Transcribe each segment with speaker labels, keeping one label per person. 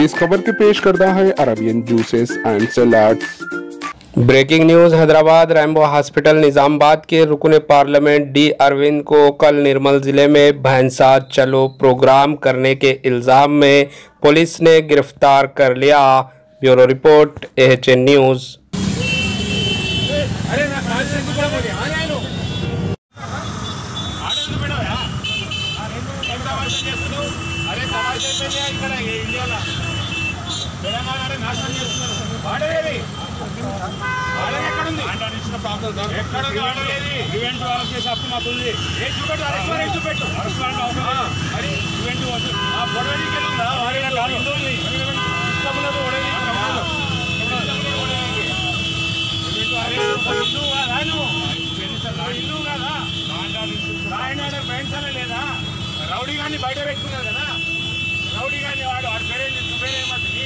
Speaker 1: इस खबर के पेश करता है Arabian juices and salads.
Speaker 2: Breaking news. Hyderabad Rainbow hospital Nizamabad के रुकन पार्लियामेंट डी अरविंद को कल निर्मल जिले में भैंसा चलो प्रोग्राम करने के इल्जाम में पुलिस ने गिरफ्तार कर लिया। Bureau report AHN news.
Speaker 3: లేదా రౌడీ గాని బయట పెట్టుకున్నారు కదా, రౌడీ గాని వాడు వాడి పేరేంటి పేరేమవుతుంది,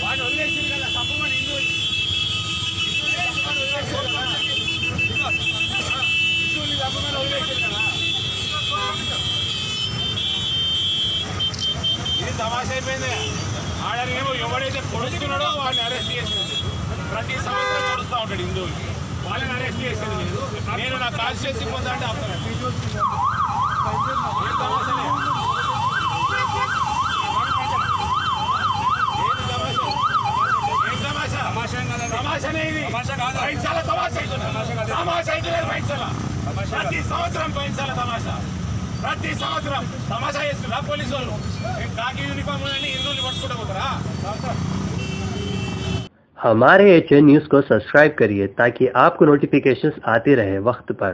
Speaker 3: వాడిని వదిలేసింది కదా తప్పమని హిందువుల్ని తప్పమని వదిలేసింది కదా. ఇది తమాషా అయిపోయింది. ఆడనేమో ఎవడైతే పొడుస్తున్నాడో వాడిని అరెస్ట్ చేసింది. ప్రతి సంవత్సరం పొడుస్తూ ఉంటాడు హిందువులు, వాళ్ళని అరెస్ట్ చేసేది లేదు. నేను నా కాన్స్టిట్యూన్సీ పొందా అంటే ఆపుతాను. ప్రతి సంవత్సరం పైసల తమాషా, ప్రతి సంవత్సరం తమాషా చేస్తున్నా పోలీసు వాళ్ళు. కాకి యూనిఫామ్ హిందువులు పట్టుకుంటూ పోతారా?
Speaker 4: हमारे AHN न्यूज़ को सब्सक्राइब करिए ताकि आपको नोटिफिकेशंस आते रहे वक्त पर।